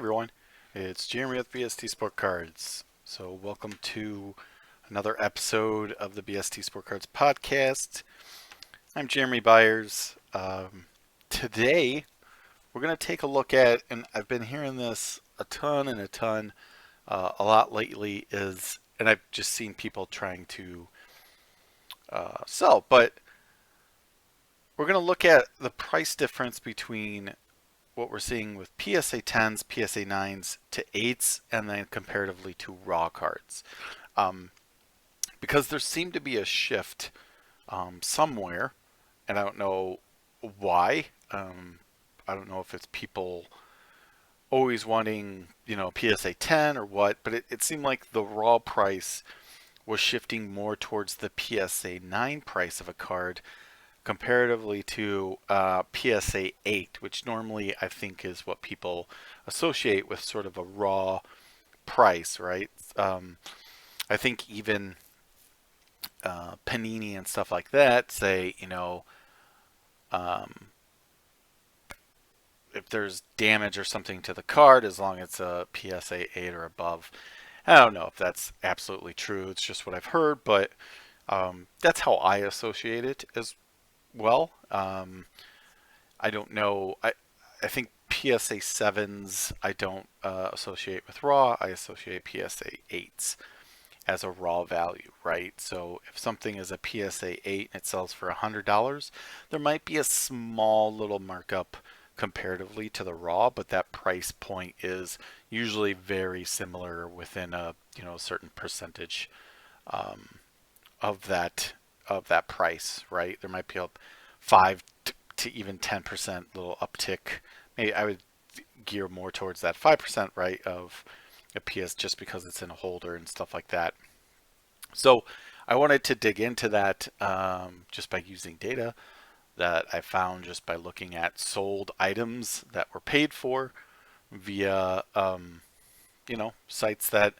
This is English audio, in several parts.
everyone, it's Jeremy with BST Sportcards. So welcome to another episode of the BST Sportcards podcast. I'm Jeremy Byers. Today we're going to take a look at, and I've been hearing this a ton and a lot lately, and I've just seen people trying to sell, but we're going to look at the price difference between what we're seeing with PSA 10s, PSA 9s to 8s, and then comparatively to raw cards. Because there seemed to be a shift somewhere, and I don't know why. I don't know if it's people always wanting, PSA 10 or what, but it seemed like the raw price was shifting more towards the PSA 9 price of a card comparatively to PSA 8, which normally I think is what people associate with sort of a raw price, right? I think even Panini and stuff like that say, um, if there's damage or something to the card, as long as it's a PSA 8 or above. I don't know if that's absolutely true. It's just what I've heard, but that's how I associate it as well. I don't know. I think PSA 7s I don't associate with raw. I associate PSA 8s as a raw value, right? So if something is a PSA 8 and it sells for $100, there might be a small little markup comparatively to the raw, but that price point is usually very similar within a certain percentage um, of that price, right? There might be a 5 to even 10% little uptick. Maybe I would gear more towards that 5%, right, of a PS just because it's in a holder and stuff like that. So I wanted to dig into that just by using data that I found just by looking at sold items that were paid for via sites that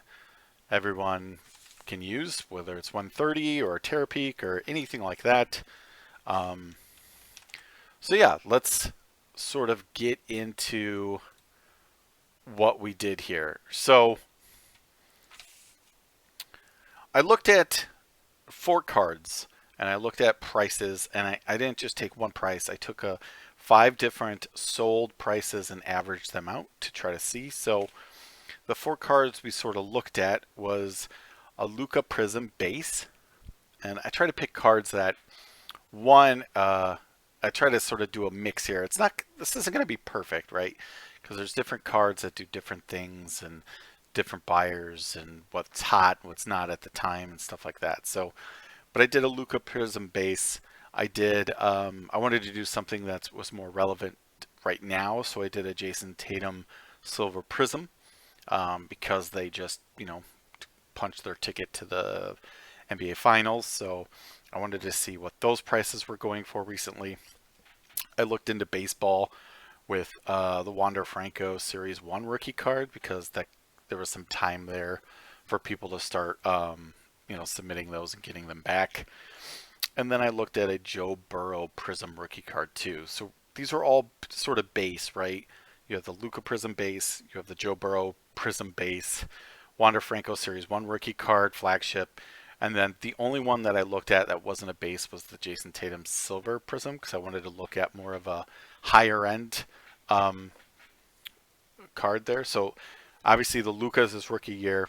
everyone can use, whether it's 130 or Terapeak or anything like that. Um, so yeah, let's sort of get into what we did here. So I looked at 4 cards and I looked at prices, and I didn't just take one price. I took 5 different sold prices and averaged them out to try to see. So the 4 cards we sort of looked at was a Luka Prism base, and I try to pick cards that I try to sort of do a mix here. This isn't going to be perfect, right? Because there's different cards that do different things and different buyers and what's hot, what's not at the time and stuff like that. So, but I did a Luka Prism base. I wanted to do something that was more relevant right now. So I did a Jason Tatum Silver Prism because they just, punched their ticket to the NBA Finals. So I wanted to see what those prices were going for recently. I looked into baseball with the Wander Franco Series 1 rookie card because there was some time there for people to start submitting those and getting them back. And then I looked at a Joe Burrow Prism rookie card too. So these are all sort of base, right? You have the Luka Prism base, you have the Joe Burrow Prism base, Wander Franco Series 1 rookie card, flagship, and then the only one that I looked at that wasn't a base was the Jason Tatum Silver Prism because I wanted to look at more of a higher end card there. So obviously the Luka's his rookie year,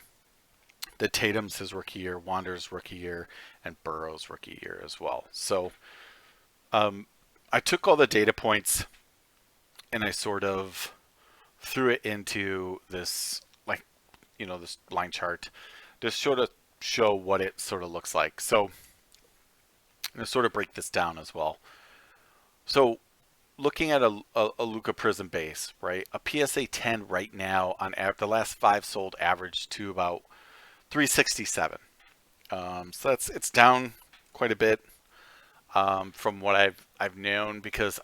the Tatum's his rookie year, Wander's rookie year, and Burrow's rookie year as well. So I took all the data points and I sort of threw it into this this line chart to sort of show what it sort of looks like. So I'm going to sort of break this down as well. So looking at a Luka Prism base, right? A PSA 10 right now on the last 5 sold average to about 367. So it's down quite a bit from what I've known because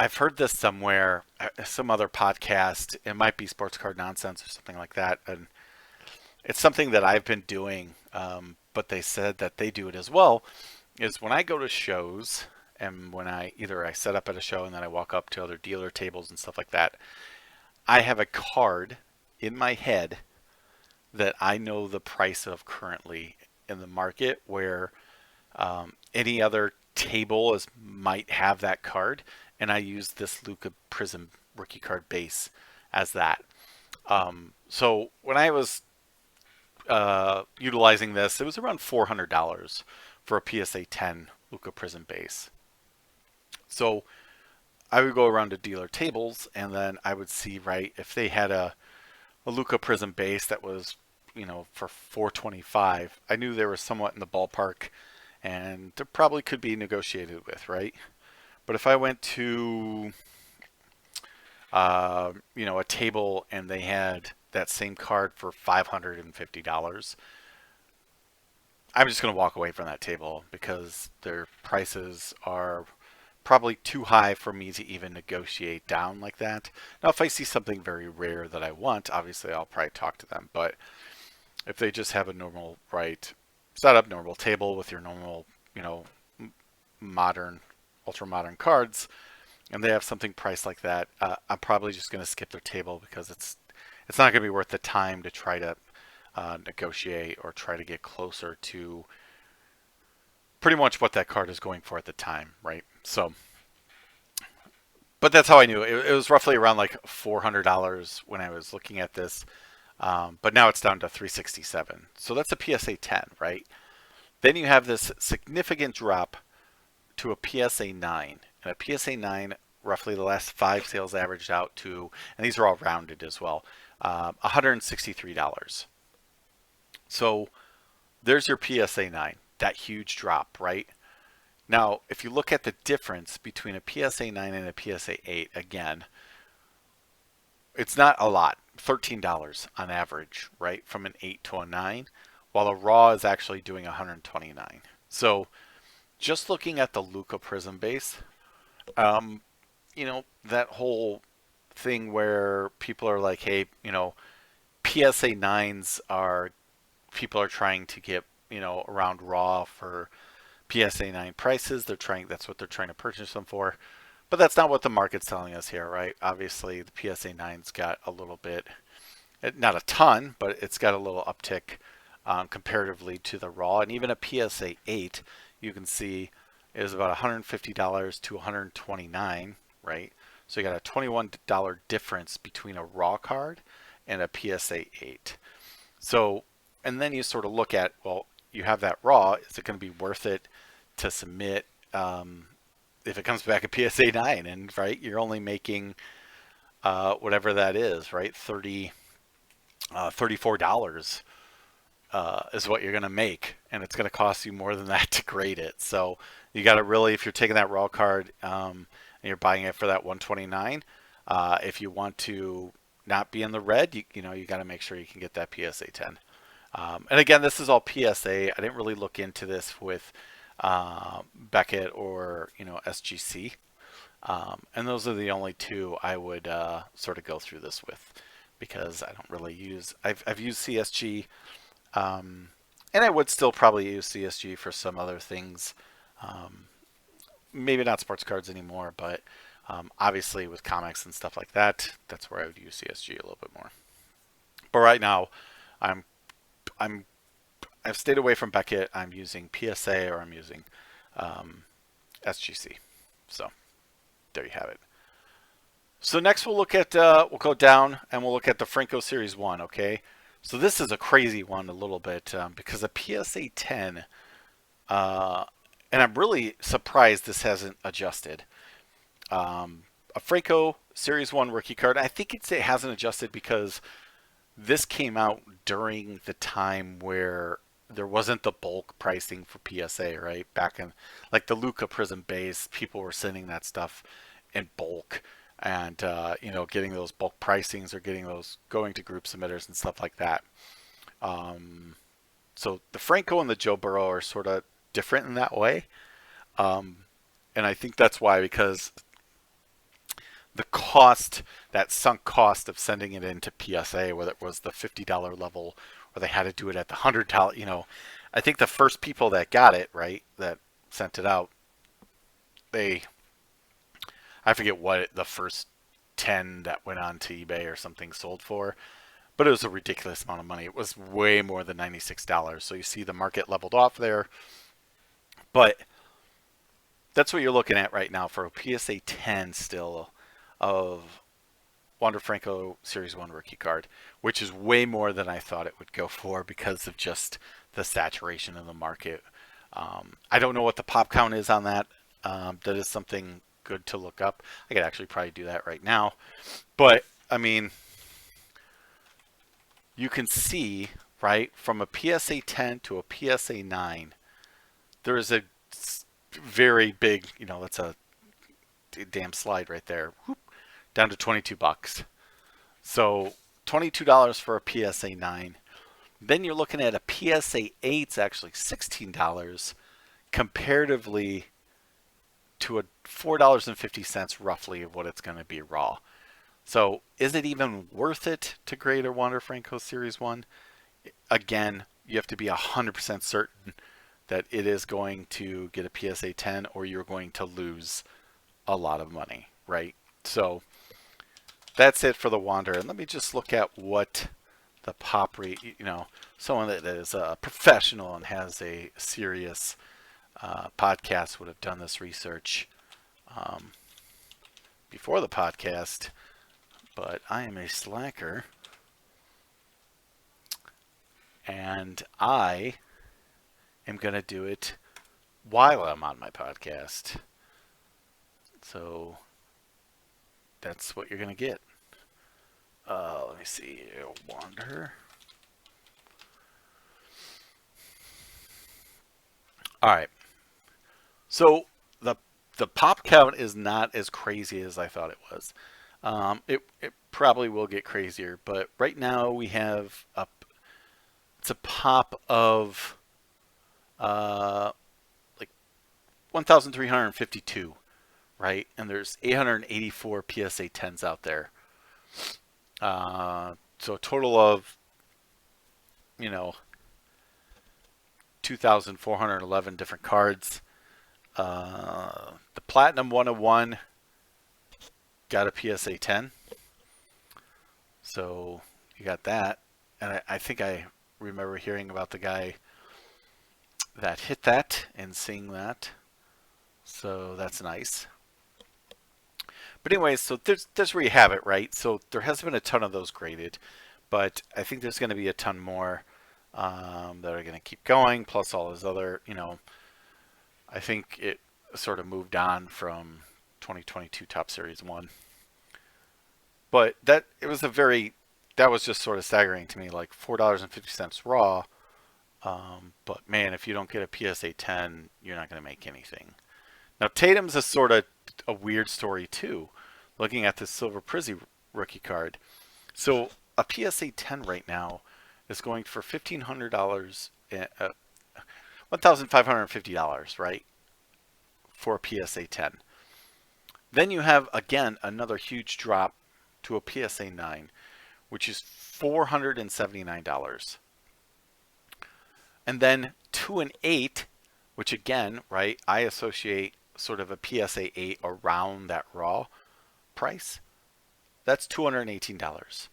I've heard this somewhere, some other podcast. It might be Sports Card Nonsense or something like that, and it's something that I've been doing. But they said that they do it as well. Is when I go to shows and when I set up at a show and then I walk up to other dealer tables and stuff like that. I have a card in my head that I know the price of currently in the market, where any other table might have that card, and I use this Luka Prism rookie card base as that. So when I was utilizing this, it was around $400 for a PSA 10 Luka Prism base. So I would go around to dealer tables, and then I would see, right, if they had a Luka Prism base that was, for 425, I knew they were somewhat in the ballpark, and there probably could be negotiated with, right? But if I went to, a table and they had that same card for $550, I'm just going to walk away from that table because their prices are probably too high for me to even negotiate down like that. Now, if I see something very rare that I want, obviously I'll probably talk to them. But if they just have a normal, right, setup, normal table with your normal, modern, ultra modern cards, and they have something priced like that, I'm probably just going to skip their table because it's not going to be worth the time to try to negotiate or try to get closer to pretty much what that card is going for at the time, right? So, but that's how I knew it was roughly around like $400 when I was looking at this. But now it's down to 367. So that's a PSA 10, right? Then you have this significant drop to a PSA 9. And a PSA 9, roughly the last 5 sales averaged out to, and these are all rounded as well, $163. So there's your PSA 9, that huge drop, right? Now, if you look at the difference between a PSA 9 and a PSA 8, again, it's not a lot, $13 on average, right? From an 8 to a 9, while a raw is actually doing 129. So just looking at the Luka Prism base, that whole thing where people are like, hey, PSA 9s are, people are trying to get, around raw for PSA 9 prices. That's what they're trying to purchase them for. But that's not what the market's telling us here, right? Obviously, the PSA 9's got a little bit, not a ton, but it's got a little uptick comparatively to the raw. And even a PSA 8, you can see, is about $150 to $129, right? So you got a $21 difference between a raw card and a PSA 8. So, and then you sort of look at, well, you have that raw. Is it going to be worth it to submit if it comes back a PSA 9? And right, you're only making whatever that is, right? $34 is what you're going to make, and it's going to cost you more than that to grade it. So you got to really, if you're taking that raw card and you're buying it for that 129, if you want to not be in the red, you got to make sure you can get that PSA 10. And again, this is all PSA. I didn't really look into this with Beckett or SGC, and those are the only two I would sort of go through this with, because I don't really use. I've used CSG, and I would still probably use CSG for some other things. Maybe not sports cards anymore, but obviously with comics and stuff like that, that's where I would use CSG a little bit more. But right now, I'm I've stayed away from Beckett. I'm using PSA, or I'm using SGC. So there you have it. So next we'll look at we'll go down and we'll look at the Franco Series 1. Okay, so this is a crazy one a little bit because a PSA 10, and I'm really surprised this hasn't adjusted. A Franco Series 1 rookie card. I think it hasn't adjusted because this came out during the time where there wasn't the bulk pricing for PSA, right? Back in like the Luka Prism base, people were sending that stuff in bulk, and getting those bulk pricings or getting those going to group submitters and stuff like that. So the Franco and the Joe Burrow are sort of different in that way, and I think that's why, because the cost, that sunk cost of sending it into PSA, whether it was the $50 level or they had to do it at the $100, I think the first people that got it, right, that sent it out, I forget what the first 10 that went on to eBay or something sold for, but it was a ridiculous amount of money. It was way more than $96. So you see the market leveled off there, but that's what you're looking at right now for a PSA 10 still of Wander Franco Series 1 rookie card, which is way more than I thought it would go for because of just the saturation of the market. I don't know what the pop count is on that. That is something good to look up. I could actually probably do that right now. But, I mean, you can see, right, from a PSA 10 to a PSA 9, there is a very big, that's a damn slide right there. Whoop, down to 22 bucks. So $22 for a PSA 9. Then you're looking at a PSA 8's actually $16 comparatively to a $4.50 roughly of what it's going to be raw. So is it even worth it to grade a Wander Franco Series 1? Again, you have to be 100% certain that it is going to get a PSA 10 or you're going to lose a lot of money, right? So that's it for the Wander. And let me just look at what the pop rate, someone that is a professional and has a serious podcast would have done this research before the podcast, but I am a slacker and I am going to do it while I'm on my podcast. So that's what you're going to get. Let me see. Wander. All right. So the pop count is not as crazy as I thought it was. It probably will get crazier, but right now we have it's a pop of like 1,352, right? And there's 884 PSA 10s out there. So a total of 2,411 different cards. The Platinum 101 got a PSA 10. So you got that. And I think I remember hearing about the guy that hit that and seeing that. So that's nice. But anyways, so there's where you have it, right? So there hasn't been a ton of those graded, but I think there's going to be a ton more that are going to keep going, plus all his other, I think it sort of moved on from 2022 Top Series 1. But that was just sort of staggering to me, like $4.50 raw. But man, if you don't get a PSA 10, you're not going to make anything. Now Tatum's is sort of a weird story too, looking at this Silver Prizzy rookie card. So a PSA 10 right now is going for $1,500, $1,550, right, for a PSA 10. Then you have again another huge drop to a PSA 9, which is $479. And then to an 8, which again, right, I associate sort of a PSA 8 around that raw price. That's $218.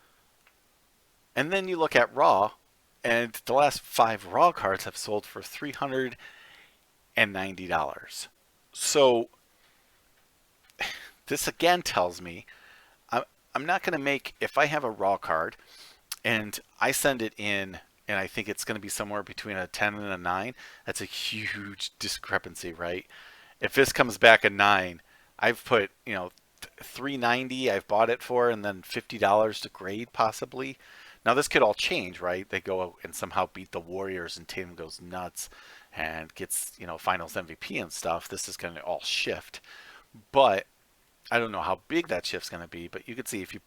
And then you look at raw, and the last 5 raw cards have sold for $390. So this again tells me I'm not going to make, if I have a raw card and I send it in and I think it's going to be somewhere between a 10 and a 9, that's a huge discrepancy, right? If this comes back a 9, I've put, $390 I've bought it for, and then $50 to grade possibly. Now this could all change, right? They go and somehow beat the Warriors and Tatum goes nuts and gets, finals MVP and stuff. This is going to all shift. But I don't know how big that shift's going to be, but you could see if you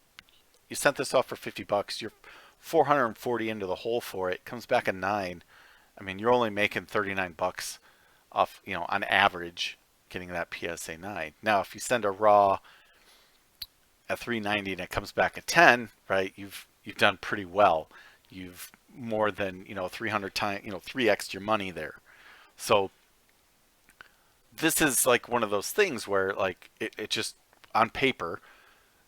sent this off for $50, you're 440 into the hole for it. Comes back a 9. I mean, you're only making 39 bucks off, on average, getting that PSA 9. Now, if you send a raw at 390 and it comes back at 10, right? You've done pretty well. You've more than 300 times, 3x your money there. So this is like one of those things where like it just on paper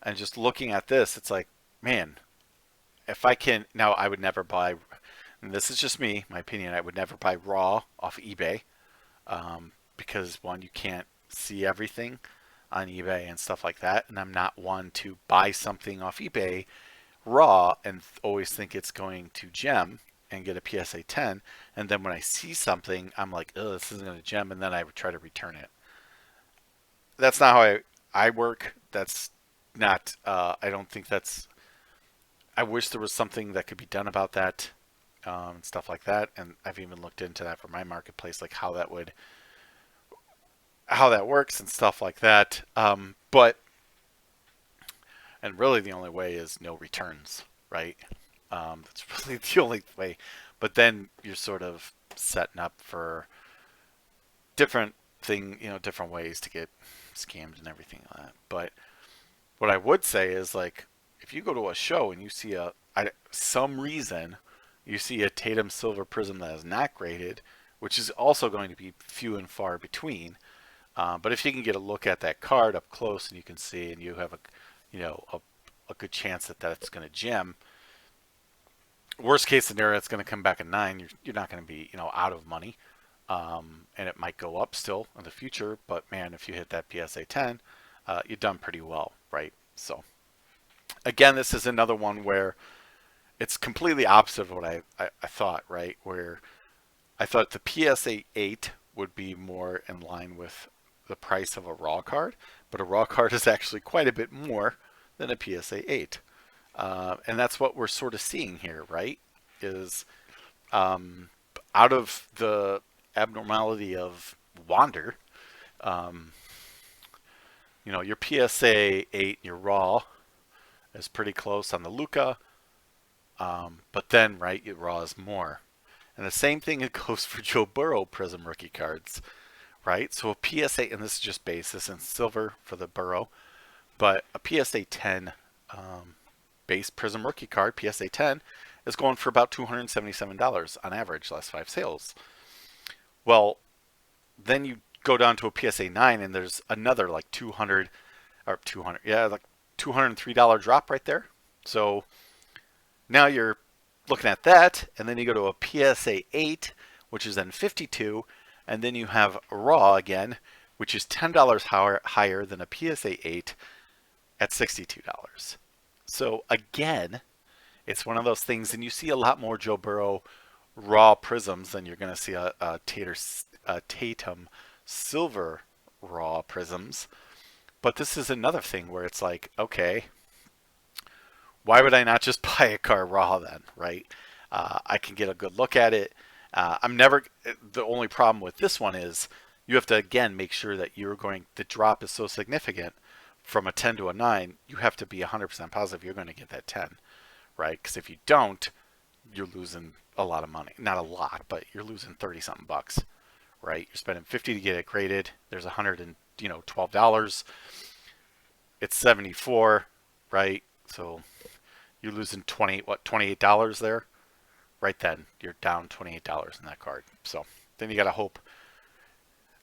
And just looking at this, it's like, man, if I can now, I would never buy. And this is just me, my opinion. I would never buy raw off eBay, because one, you can't see everything on eBay and stuff like that, and I'm not one to buy something off eBay raw and always think it's going to gem and get a PSA 10, and then when I see something, I'm like, oh, this isn't going to gem, and then I would try to return it. That's not how I work. That's not. I don't think that's. I wish there was something that could be done about that, and stuff like that. And I've even looked into that for my marketplace, like how that works and stuff like that. But and really the only way is no returns, right? That's really the only way. But then you're sort of setting up for different different ways to get scammed and everything like that. But what I would say is, like, if you go to a show and you see some reason you see a Tatum Silver Prism that is not graded, which is also going to be few and far between. But if you can get a look at that card up close and you can see, and you have a good chance that that's going to gem. Worst case scenario, it's going to come back a 9. You're not going to be out of money, and it might go up still in the future. But man, if you hit that PSA 10, you've done pretty well, right? So again, this is another one where it's completely opposite of what I thought, right? Where I thought the PSA 8 would be more in line with the price of a raw card, but a raw card is actually quite a bit more than a PSA 8. And that's what we're sort of seeing here, right? Is out of the abnormality of Wander, um, your PSA 8 and your raw is pretty close on the Luca, but then, right, your raw is more. And the same thing it goes for Joe Burrow Prism rookie cards, right? So a PSA, and this is just base, this is silver for the Burrow, but a PSA 10 base Prism rookie card, PSA 10, is going for about $277 on average last 5 sales. Well, then you go down to a PSA 9 and there's another like 200, yeah, like $203 drop right there. So now you're looking at that, and then you go to a PSA 8, which is then 52, and then you have raw again, which is $10 higher than a PSA 8 at $62. So again, it's one of those things, and you see a lot more Joe Burrow raw prisms than you're going to see a Tatum silver raw prisms. But this is another thing where it's like, okay, why would I not just buy a car raw then, right? I can get a good look at it. I'm never. The only problem with this one is you have to again make sure that the drop is so significant from a 10 to a 9. You have to be 100% positive you're going to get that 10, right? Because if you don't, you're losing a lot of money. Not a lot, but you're losing 30 something bucks, right? You're spending 50 to get it graded. There's $112. It's 74, right? So you're losing $28 there. Right then, you're down $28 in that card. So then you got to hope.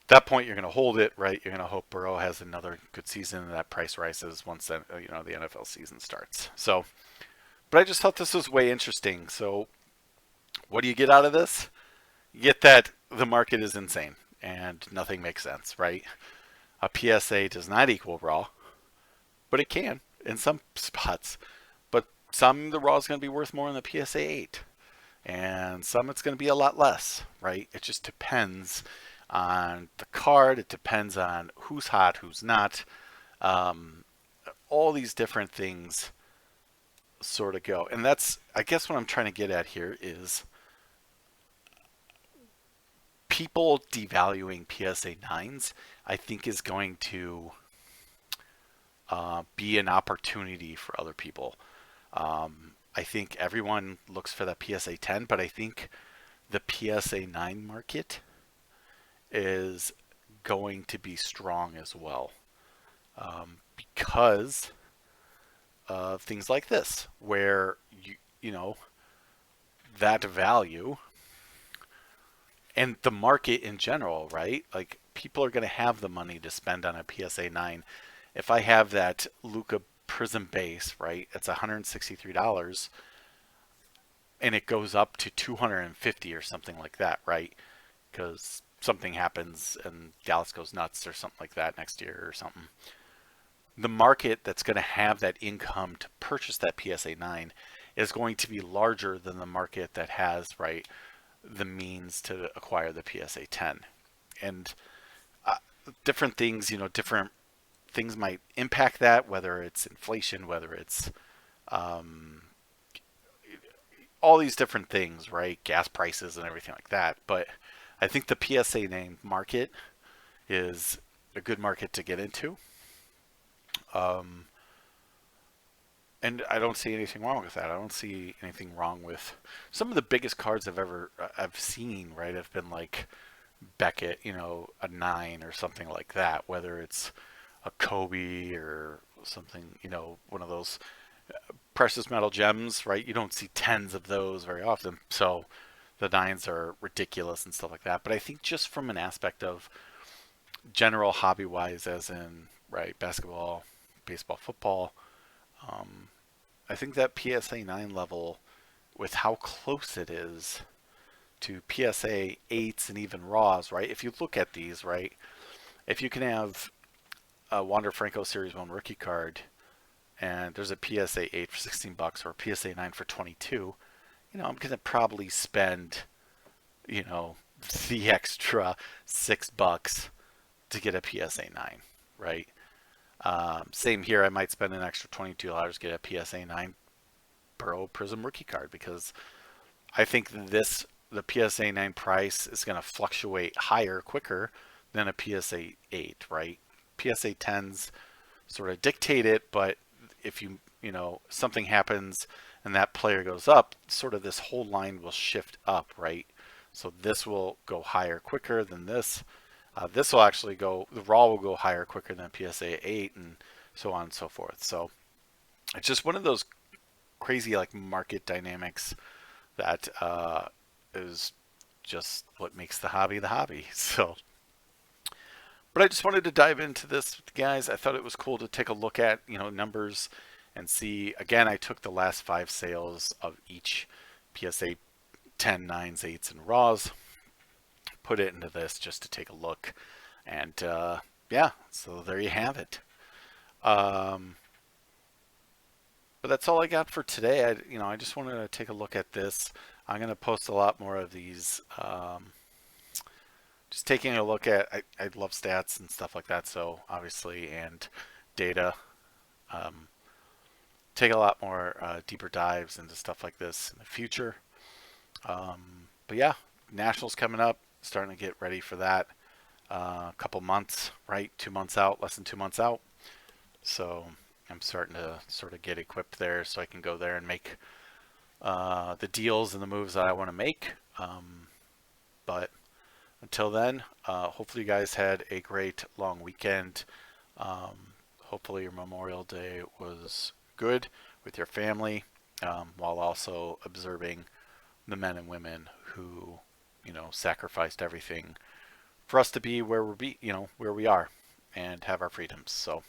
At that point, you're going to hold it, right? You're going to hope Burrow has another good season and that price rises once the NFL season starts. So, but I just thought this was way interesting. So, what do you get out of this? You get that the market is insane and nothing makes sense, right? A PSA does not equal raw, but it can in some spots. But some the raw is going to be worth more than the PSA 8, and some it's going to be a lot less, right? It just depends on the card. It depends on who's hot, who's not. All these different things sort of go, and that's, I guess, what I'm trying to get at here is people devaluing PSA 9s. I think is going to be an opportunity for other people. I think everyone looks for that PSA 10, but I think the PSA 9 market is going to be strong as well, because of things like this, where that value and the market in general, right? Like, people are going to have the money to spend on a PSA 9. If I have that Luca Prism base, right? It's $163, and it goes up to 250 or something like that, right? Because something happens and Dallas goes nuts or something like that next year or something. The market that's going to have that income to purchase that PSA 9 is going to be larger than the market that has, right, the means to acquire the PSA 10. And uh, different things, different things might impact that, whether it's inflation, whether it's um, all these different things, right? Gas prices and everything like that. But I think the PSA name market is a good market to get into. Um, and I don't see anything wrong with that. I don't see anything wrong with some of the biggest cards I've seen, right? Have been like Beckett, a 9 or something like that, whether it's a Kobe or something, one of those precious metal gems, right? You don't see tens of those very often. So the 9s are ridiculous and stuff like that. But I think just from an aspect of general hobby wise, as in, right, basketball, baseball, football, um, I think that PSA 9 level, with how close it is to PSA 8s and even Raws, right? If you look at these, right, if you can have a Wander Franco Series 1 rookie card and there's a PSA 8 for $16 or a PSA 9 for 22, I'm going to probably spend, the extra $6 to get a PSA 9, right? Same here. I might spend an extra $22 to get a PSA 9 Burrow Prism rookie card because I think the PSA 9 price is going to fluctuate higher quicker than a PSA 8, right? PSA 10s sort of dictate it, but if something happens and that player goes up, sort of this whole line will shift up, right? So this will go higher quicker than this. This will actually the raw will go higher quicker than PSA 8 and so on and so forth. So it's just one of those crazy like market dynamics that is just what makes the hobby the hobby. So, but I just wanted to dive into this with you guys. I thought it was cool to take a look at, numbers and see. Again, I took the last 5 sales of each PSA 10, 9s, 8s, and Raws, put it into this just to take a look. And yeah, so there you have it. But that's all I got for today. I just wanted to take a look at this. I'm going to post a lot more of these. Just taking a look at, I love stats and stuff like that. So obviously, and data. Take a lot more deeper dives into stuff like this in the future. But yeah, Nationals coming up. Starting to get ready for that. A couple months, right? 2 months out, less than 2 months out. So I'm starting to sort of get equipped there so I can go there and make the deals and the moves that I want to make. But until then, hopefully you guys had a great long weekend. Hopefully your Memorial Day was good with your family, while also observing the men and women who, sacrificed everything for us to be where we are and have our freedoms. So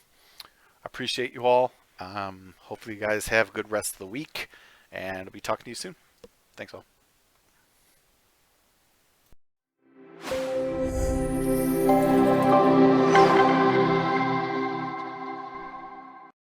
appreciate you all. Hopefully you guys have a good rest of the week, and I'll be talking to you soon. Thanks all.